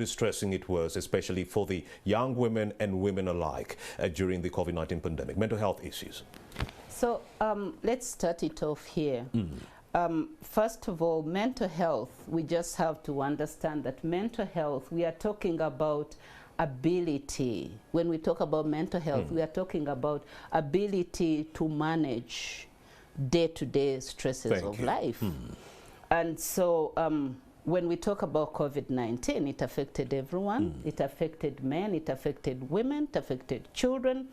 distressing it was, especially for the young women and women alike during the COVID-19 pandemic, mental health issues? So let's start it off here. First of all, mental health, we just have to understand that mental health, we are talking about ability. When we talk about mental health, we are talking about ability to manage day-to-day stresses of life. And so when we talk about COVID-19, it affected everyone. It affected men, it affected women, it affected children,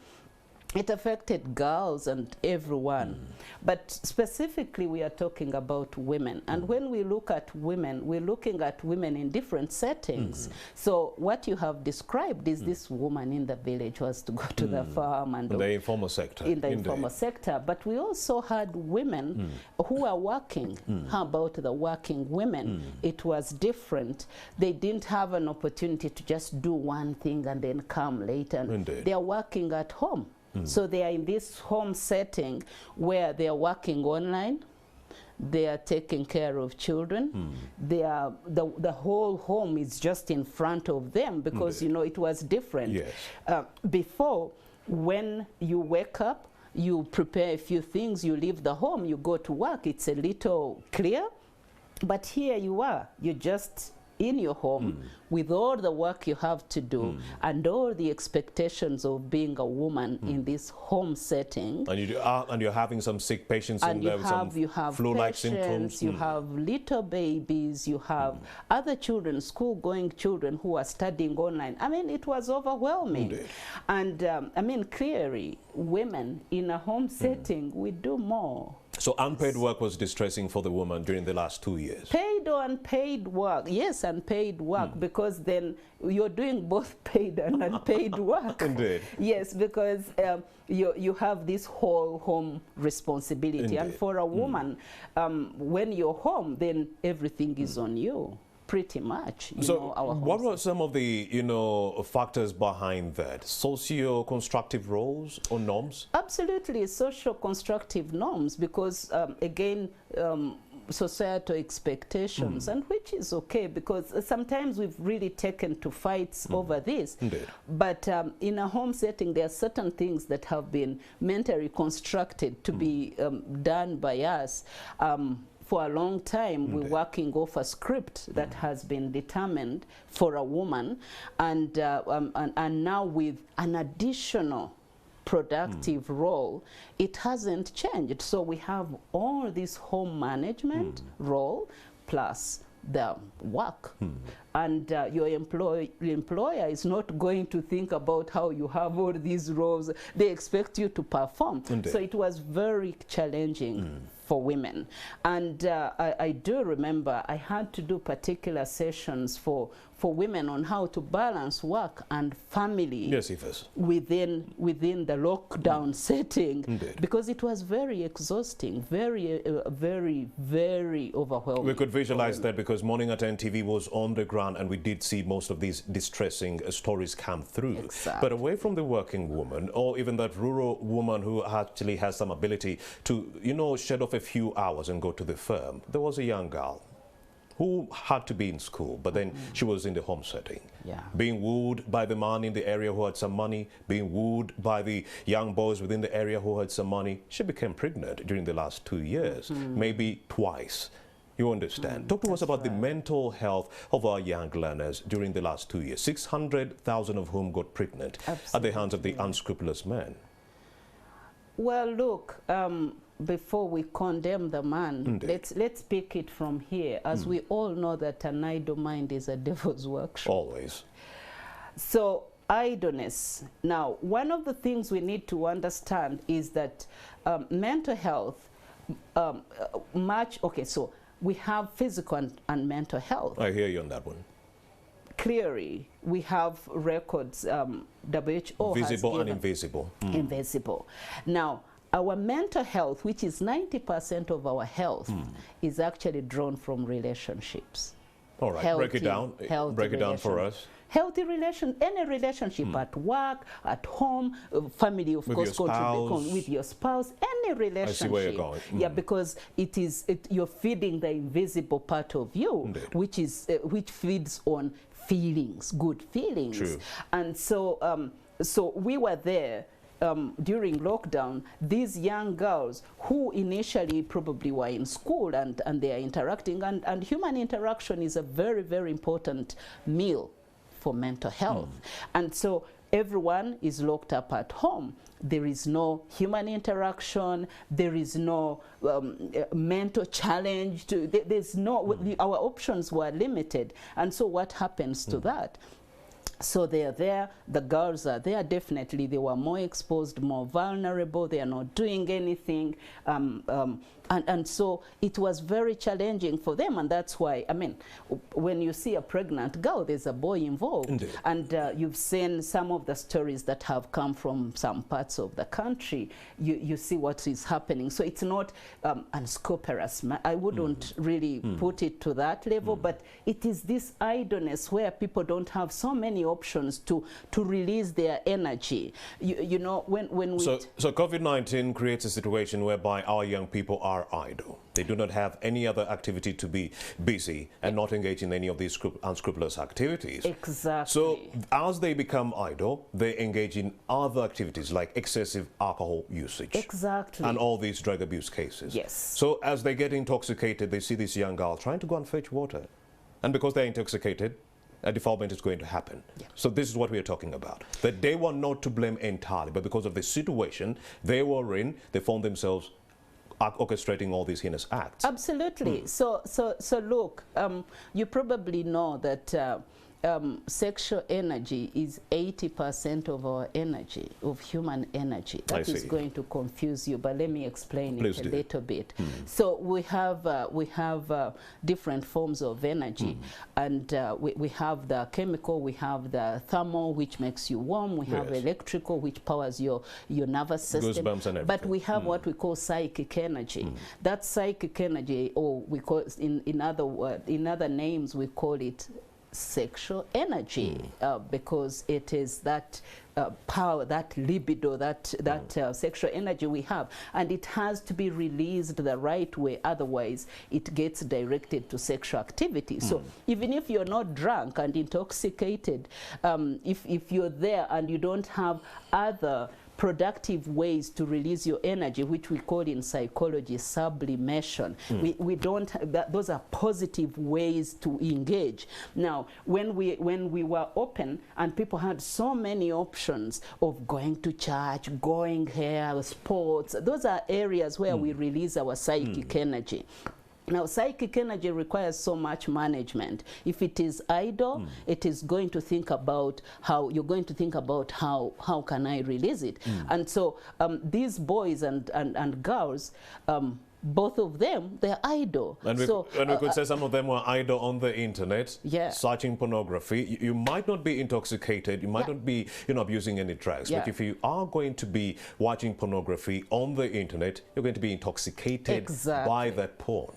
it affected girls and everyone. But specifically, we are talking about women. And when we look at women, we're looking at women in different settings. So what you have described is this woman in the village who has to go to the farm. And in the informal sector. In the informal sector. But we also had women who are working. How about the working women? It was different. They didn't have an opportunity to just do one thing and then come later. They are working at home. So they are in this home setting where they are working online, they are taking care of children, they are, the whole home is just in front of them because, you know, it was different. Yes. Before, when you wake up, you prepare a few things, you leave the home, you go to work, it's a little clear. But here you are, you're just in your home with all the work you have to do and all the expectations of being a woman in this home setting. And you're having some sick patients in there with some flu-like symptoms. You have little babies, you have other children, school-going children who are studying online. I mean, it was overwhelming. And I mean, clearly, women in a home setting, we do more. So unpaid work was distressing for the woman during the last 2 years? Paid or unpaid work, yes, unpaid work, because then you're doing both paid and unpaid work. Indeed. Yes, because you have this whole home responsibility. Indeed. And for a woman, when you're home, then everything is on you. Pretty much. So what were some of the, you know, factors behind that? Socio-constructive roles or norms? Absolutely, social-constructive norms, because again, societal expectations, and which is okay, because sometimes we've really taken to fights over this. Indeed. But in a home setting, there are certain things that have been mentally constructed to be done by us. For a long time, we're working off a script that has been determined for a woman, and now with an additional productive role, it hasn't changed. So we have all this home management role plus the work. And your employer is not going to think about how you have all these roles. They expect you to perform. So it was very challenging for women. And I do remember I had to do particular sessions for women on how to balance work and family within the lockdown setting, because it was very exhausting, very overwhelming. We could visualize that because Morning at NTV was on the ground and we did see most of these distressing stories come through. Exactly. But away from the working woman or even that rural woman who actually has some ability to, you know, shed off a few hours and go to the firm, there was a young girl who had to be in school, but then she was in the home setting. Being wooed by the man in the area who had some money, being wooed by the young boys within the area who had some money. She became pregnant during the last 2 years, maybe twice. You understand? Talk to us about the mental health of our young learners during the last 2 years. 600,000 of whom got pregnant at the hands of the unscrupulous men. Well, look, before we condemn the man, let's pick it from here, as we all know that an idle mind is a devil's workshop. Always. So idleness. Now, one of the things we need to understand is that mental health, so we have physical and mental health. I hear you on that one. Clearly, we have records, WHO visible and invisible. Invisible. Now, our mental health, which is 90% of our health, is actually drawn from relationships. All right, break it down. Break it down for us. Healthy any relationship at work, at home, family, of course, with your spouse, any relationship. I see where you're going. Yeah, because you're feeding the invisible part of you, which feeds on feelings, good feelings. True. And so, so we were there during lockdown. These young girls who initially probably were in school and they are interacting, and human interaction is a very, very important meal for mental health. And so everyone is locked up at home. There is no human interaction. There is no mental challenge. There's no, our options were limited. And so what happens to that? So they are there, the girls are there, definitely they were more exposed, more vulnerable, they are not doing anything. And so it was very challenging for them, and that's why, I mean, when you see a pregnant girl, there's a boy involved. Indeed. And you've seen some of the stories that have come from some parts of the country. You see what is happening. So it's not unscrupulous. I wouldn't really put it to that level, but it is this idleness where people don't have so many options to release their energy. You know, when we... So COVID-19 creates a situation whereby our young people are idle. They do not have any other activity to be busy and not engage in any of these unscrupulous activities. Exactly. So as they become idle, they engage in other activities like excessive alcohol usage. Exactly. And all these drug abuse cases. Yes. So as they get intoxicated, they see this young girl trying to go and fetch water. And because they're intoxicated, a defilement is going to happen. Yeah. So this is what we are talking about. That they were not to blame entirely, but because of the situation they were in, they found themselves orchestrating all these heinous acts. Absolutely. So look, you probably know that sexual energy is 80% of our energy, of human energy. That is going to confuse you, but let me explain it a little bit. So we have different forms of energy, and we have the chemical, we have the thermal, which makes you warm, we have electrical, which powers your nervous system. Goosebumps and everything. But we have what we call psychic energy. That psychic energy, or we call it, in other names, we call it sexual energy, because it is that power, that libido, that sexual energy we have, and it has to be released the right way, otherwise it gets directed to sexual activity. So even if you're not drunk and intoxicated, if you're there and you don't have other productive ways to release your energy, which we call in psychology sublimation. We don't, those are positive ways to engage. Now, when we were open and people had so many options of going to church, going here, sports, those are areas where we release our psychic energy. Now, psychic energy requires so much management. If it is idle, it is going to think about how you're going to think about how can I release it. And so these boys and girls, both of them, they're idle. And we could say some of them were idle on the internet, searching pornography. You might not be intoxicated, you might not be abusing any drugs, but if you are going to be watching pornography on the internet, you're going to be intoxicated by that porn.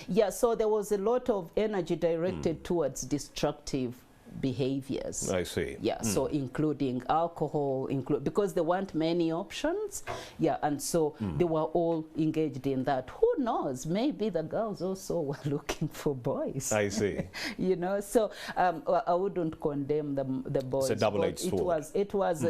Yeah, so there was a lot of energy directed towards destructive behaviors. I see. Yeah, so including alcohol, because there weren't many options. Yeah, and so they were all engaged in that. Who knows? Maybe the girls also were looking for boys. I see. So I wouldn't condemn the boys. It's a double-edged sword. It was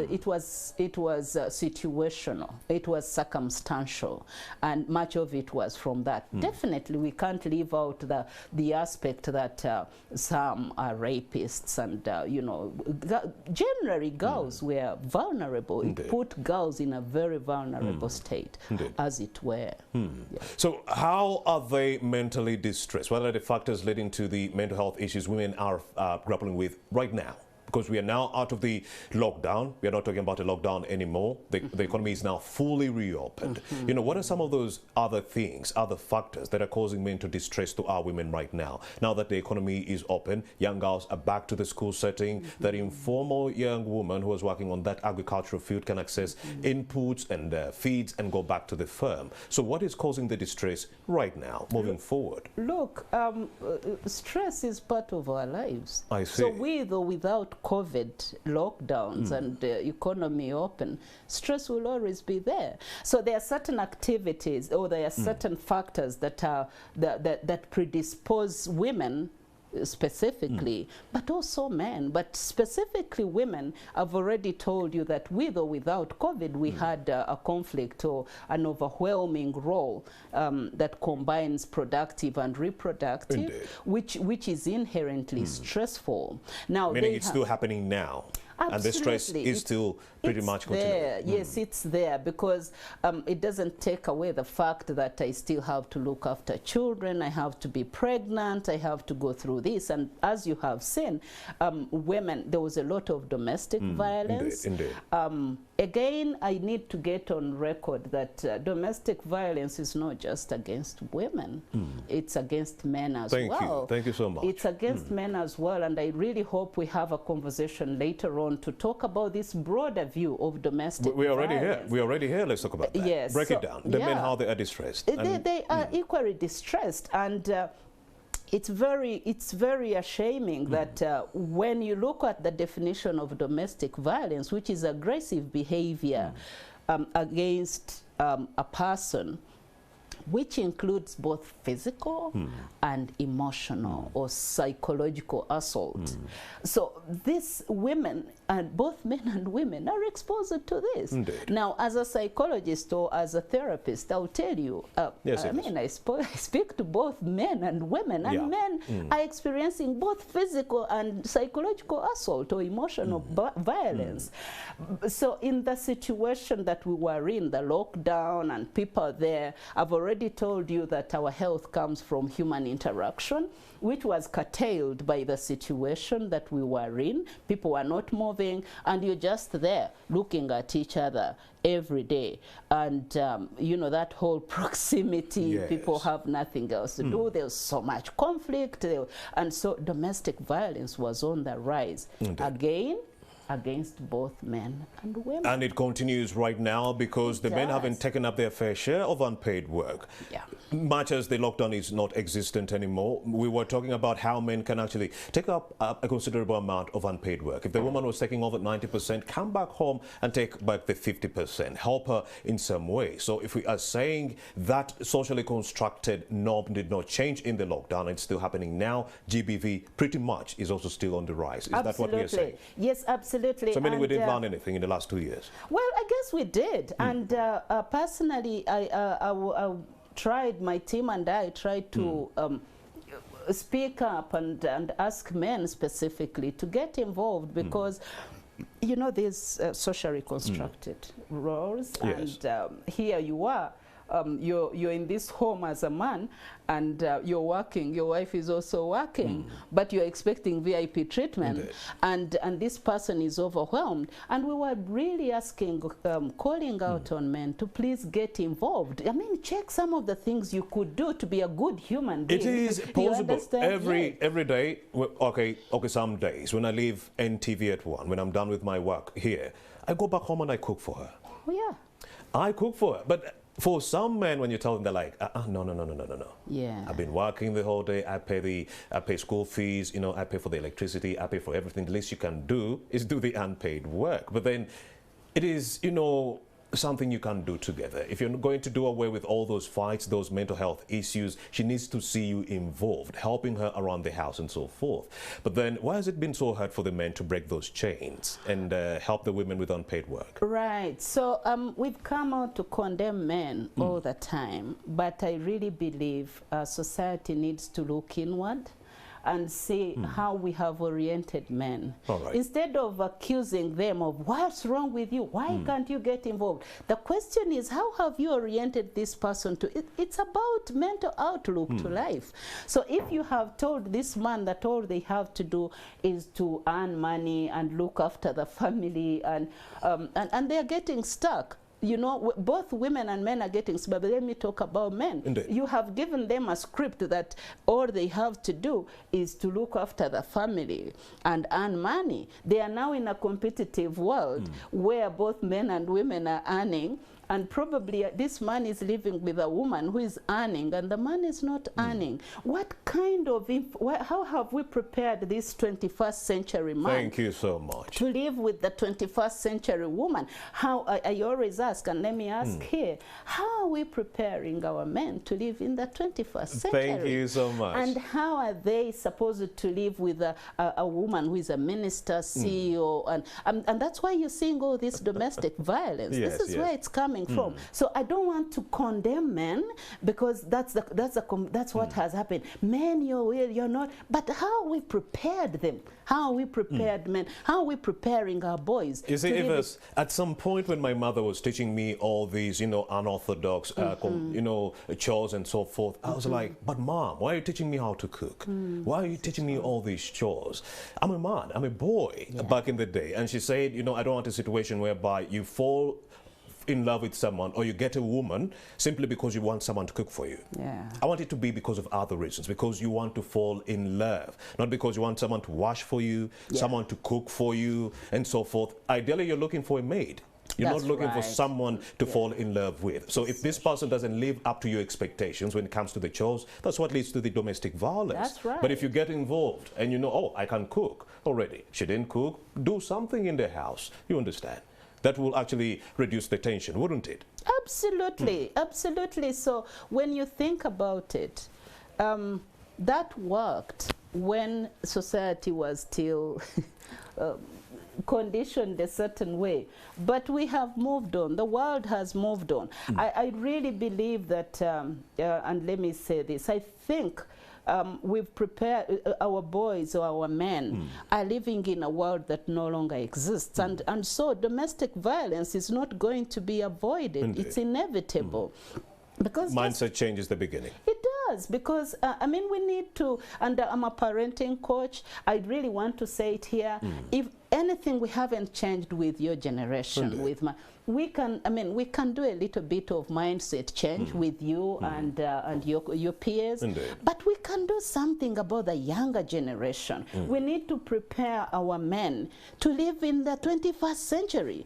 situational. It was circumstantial, and much of it was from that. Definitely, we can't leave out the aspect that some are rapists. And generally girls were vulnerable. It put girls in a very vulnerable state, as it were. So how are they mentally distressed? What are the factors leading to the mental health issues women are grappling with right now? Because we are now out of the lockdown. We are not talking about a lockdown anymore. The economy is now fully reopened. What are some of those other things, other factors that are causing mental distress to our women right now? Now that the economy is open, young girls are back to the school setting, that informal young woman who was working on that agricultural field can access inputs and feeds and go back to the firm. So what is causing the distress right now, moving forward? Look, stress is part of our lives. I see. So with or without COVID lockdowns and the economy open, stress will always be there. So there are certain activities or there are certain factors that are that predispose women specifically, but also men. But specifically women, I've already told you that with or without COVID, we had a conflict or an overwhelming role that combines productive and reproductive, which is inherently stressful. Now, meaning it's still happening now. Absolutely. And the stress is still pretty much continuing. There. Yes, it's there because it doesn't take away the fact that I still have to look after children, I have to be pregnant, I have to go through this. And as you have seen, women, there was a lot of domestic violence. Indeed. Again, I need to get on record that domestic violence is not just against women. It's against men as well. Thank you so much. It's against men as well, and I really hope we have a conversation later on to talk about this broader view of domestic We're already violence. here. We're already here. Let's talk about that. Yes. Break it down. The men, how they are distressed. They are equally distressed, and it's very ashaming that when you look at the definition of domestic violence, which is aggressive behavior against a person, which includes both physical and emotional or psychological assault. So these women, and both men and women, are exposed to this. Indeed. Now, as a psychologist or as a therapist, I'll tell you, I speak to both men and women, and men are experiencing both physical and psychological assault or emotional violence. So in the situation that we were in, the lockdown and people there, I've already told you that our health comes from human interaction, which was curtailed by the situation that we were in. People were not moving, and you're just there looking at each other every day. And, you know, that whole proximity, people have nothing else to do. There's so much conflict. And so domestic violence was on the rise. Again, against both men and women. And it continues right now because the men haven't taken up their fair share of unpaid work. Much as the lockdown is not existent anymore, we were talking about how men can actually take up a considerable amount of unpaid work. If the woman was taking over 90%, come back home and take back the 50%, help her in some way. So if we are saying that socially constructed norm did not change in the lockdown, it's still happening now, GBV pretty much is also still on the rise. Is that what we are saying? Yes, absolutely. So meaning we didn't learn anything in the last 2 years? Well, I guess we did. And personally, I tried, my team and I tried to speak up and ask men specifically to get involved because you know, there's socially constructed roles, and here you are. You're in this home as a man, and you're working, your wife is also working, but you're expecting VIP treatment, and this person is overwhelmed. And we were really asking, calling out on men to please get involved. I mean, check some of the things you could do to be a good human being. It is possible. Every day, okay, some days, when I leave NTV at 1, when I'm done with my work here, I go back home and I cook for her. Oh, yeah. I cook for her, but for some men, when you tell them, they're like, no. Yeah. I've been working the whole day. I pay school fees. You know, I pay for the electricity. I pay for everything. The least you can do is do the unpaid work. But then, it is, you know, something you can do together. If you're going to do away with all those fights, those mental health issues, she needs to see you involved, helping her around the house and so forth. But then, why has it been so hard for the men to break those chains and help the women with unpaid work? Right. So we've come out to condemn men all the time, but I really believe society needs to look inward and see how we have oriented men. Instead of accusing them of what's wrong with you, why can't you get involved? The question is, how have you oriented this person to it? It's about mental outlook to life. So if you have told this man that all they have to do is to earn money and look after the family, and they're getting stuck. You know, both women and men are getting, but let me talk about men. Indeed. You have given them a script that all they have to do is to look after the family and earn money. They are now in a competitive world where both men and women are earning, and probably this man is living with a woman who is earning and the man is not earning. What kind of, how have we prepared this 21st century man? Thank you so much. To live with the 21st century woman? How, I always ask, and let me ask here, how are we preparing our men to live in the 21st century? Thank you so much. And how are they supposed to live with a woman who is a minister, CEO, and that's why you're seeing all this domestic violence. Yes, this is where it's coming from. So I don't want to condemn men, because that's what has happened. Men, you're not. But how are we prepared them? How are we prepared men? How are we preparing our boys? You see, Evers, at some point when my mother was teaching me all these, unorthodox, chores and so forth, I was like, but Mom, why are you teaching me how to cook? Why are you teaching me all these chores? I'm a man, I'm a boy back in the day. And she said, I don't want a situation whereby you fall in love with someone or you get a woman simply because you want someone to cook for you. Yeah. I want it to be because of other reasons, because you want to fall in love, not because you want someone to wash for you, someone to cook for you, and so forth. Ideally, you're looking for a maid. You're not looking for someone to fall in love with. So if this person doesn't live up to your expectations when it comes to the chores, that's what leads to the domestic violence. That's right. But if you get involved and oh, I can cook already. She didn't cook. Do something in the house. You understand? That will actually reduce the tension, wouldn't it? Absolutely, absolutely. So when you think about it, that worked when society was still conditioned a certain way. But we have moved on. The world has moved on. I really believe that, and let me say this, I think we've prepared, our boys or our men are living in a world that no longer exists. And so domestic violence is not going to be avoided. Indeed. It's inevitable. Because mindset change is the beginning. It does, because I mean, we need to, and I'm a parenting coach, I really want to say it here, if anything we haven't changed with your generation, with my, we can do a little bit of mindset change with you and your peers, but we can do something about the younger generation. We need to prepare our men to live in the 21st century,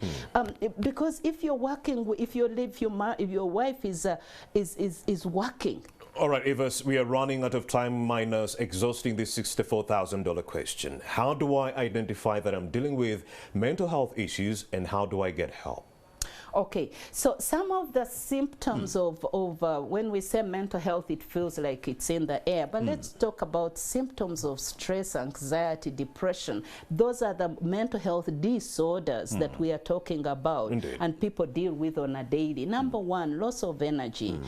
because if you're working, if your wife is working. All right, Evers, we are running out of time, minus exhausting this $64,000 question. How do I identify that I'm dealing with mental health issues, and how do I get help? Okay, so some of the symptoms of when we say mental health, it feels like it's in the air. But let's talk about symptoms of stress, anxiety, depression. Those are the mental health disorders that we are talking about, and people deal with on a daily. Number one, loss of energy.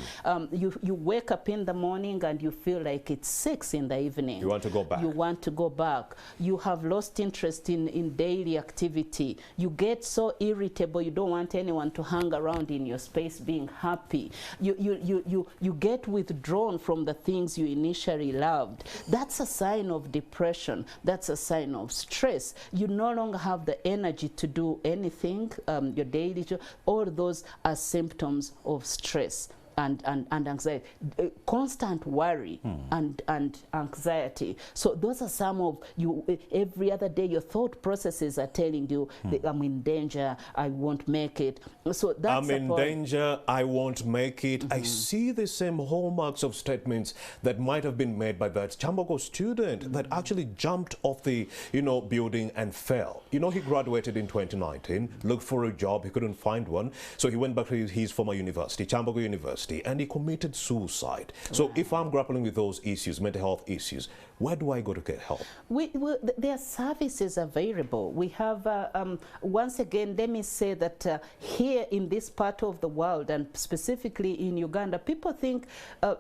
You wake up in the morning and you feel like it's 6 in the evening. You want to go back. You want to go back. You have lost interest in daily activity. You get so irritable, you don't want anyone to hang around in your space being happy. You get withdrawn from the things you initially loved. That's a sign of depression. That's a sign of stress. You no longer have the energy to do anything, your daily job. All those are symptoms of stress and anxiety, constant worry and anxiety. So those are some of you. Every other day your thought processes are telling you that I'm in danger, I won't make it. So that's I'm in danger, I won't make it. I see the same hallmarks of statements that might have been made by that Chambogo student that actually jumped off the building and fell. He graduated in 2019, looked for a job, he couldn't find one, so he went back to his former university, Chambogo University, and he committed suicide. So if I'm grappling with those issues, mental health issues, where do I go to get help? There are services available. We have, once again, let me say that here in this part of the world, and specifically in Uganda, people think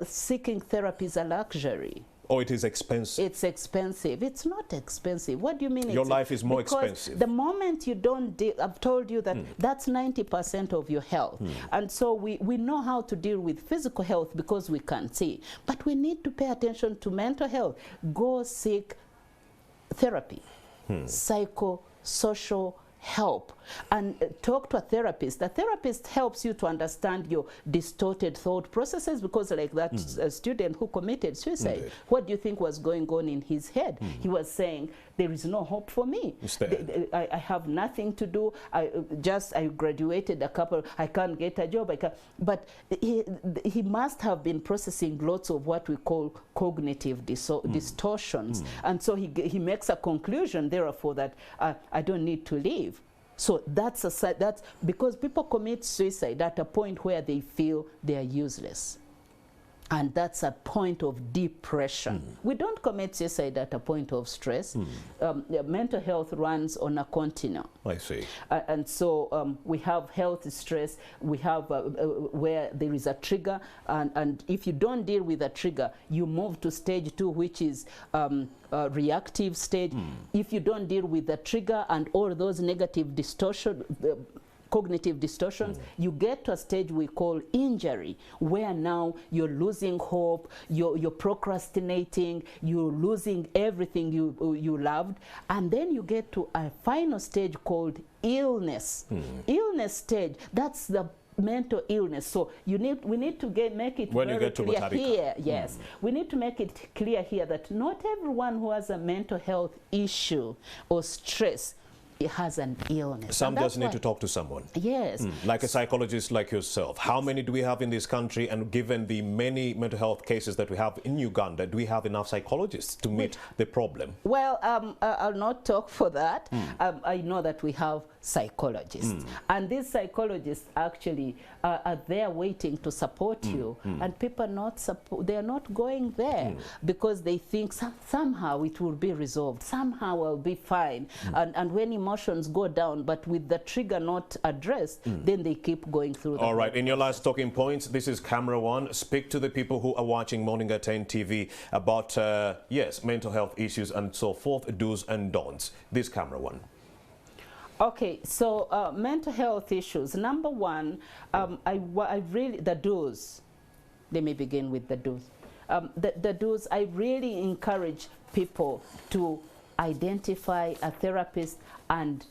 seeking therapy is a luxury. Oh, it is expensive. It's expensive. It's not expensive. What do you mean? Your life is more because expensive. The moment you don't deal, I've told you that that's 90% of your health. And so we know how to deal with physical health because we can see. But we need to pay attention to mental health. Go seek therapy, psychosocial help, and talk to a therapist. The therapist helps you to understand your distorted thought processes, because like that student who committed suicide, what do you think was going on in his head? He was saying, there is no hope for me. I have nothing to do. I graduated I can't get a job. But he must have been processing lots of what we call cognitive distortions. And so he makes a conclusion, therefore, that I don't need to live. So that's because people commit suicide at a point where they feel they are useless. And that's a point of depression. We don't commit suicide at a point of stress. Mental health runs on a continuum. I see. And so we have health stress. We have where there is a trigger. And if you don't deal with a trigger, you move to stage 2, which is reactive stage. If you don't deal with the trigger and all those negative cognitive distortions, you get to a stage we call injury, where now you're losing hope, you're procrastinating, you're losing everything you loved, and then you get to a final stage called illness. Illness stage, that's the mental illness. So we need to make it when very you get to clear here. Yes, we need to make it clear here that not everyone who has a mental health issue or stress, it has an illness. Some just need to talk to someone. Yes. Like a psychologist like yourself. How many do we have in this country? And given the many mental health cases that we have in Uganda, do we have enough psychologists to meet the problem? Well, I'll not talk for that. I know that we have psychologists. And these psychologists actually are there waiting to support you. And people they're not going there because they think somehow it will be resolved. Somehow I'll be fine. And when emotions go down, but with the trigger not addressed, then they keep going through. All right, in your last talking points, this is camera 1. Speak to the people who are watching Morning at NTV about, yes, mental health issues and so forth, do's and don'ts. This camera 1. Okay, so mental health issues. Number 1, I really, the do's. Let me begin with the do's. The do's, I really encourage people to identify a therapist and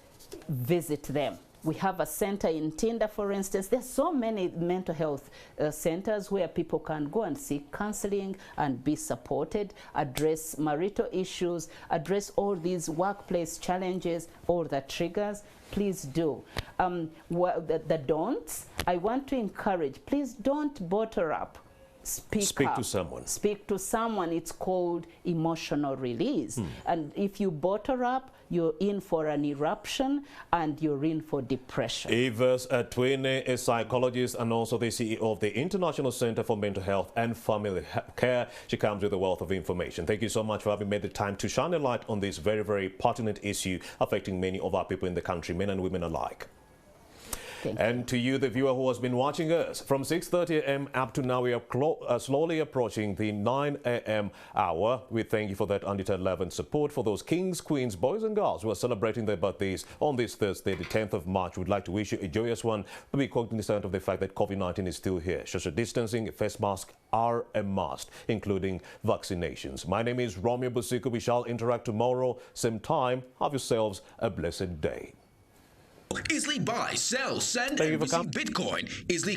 visit them. We have a center in Tinda, for instance. There's so many mental health centers where people can go and seek counseling and be supported, address marital issues, address all these workplace challenges, all the triggers. Please do. The don'ts, I want to encourage, please don't bottle up. Speak up. To someone. Speak to someone. It's called emotional release. And if you bottle up, you're in for an eruption and you're in for depression. Evers Atwine, a psychologist and also the CEO of the International Center for Mental Health and Family Care. She comes with a wealth of information. Thank you so much for having made the time to shine a light on this very, very pertinent issue affecting many of our people in the country, men and women alike. And to you, the viewer who has been watching us from 6:30 a.m. up to now, we are slowly approaching the 9 a.m. hour. We thank you for that undeterred love and support for those kings, queens, boys and girls who are celebrating their birthdays on this Thursday, the 10th of March. We'd like to wish you a joyous one, but be cognizant of the fact that COVID-19 is still here. Social distancing, face masks are a must, including vaccinations. My name is Romeo Busiku. We shall interact tomorrow, same time. Have yourselves a blessed day. Easily buy, sell, send, and receive Bitcoin. Easily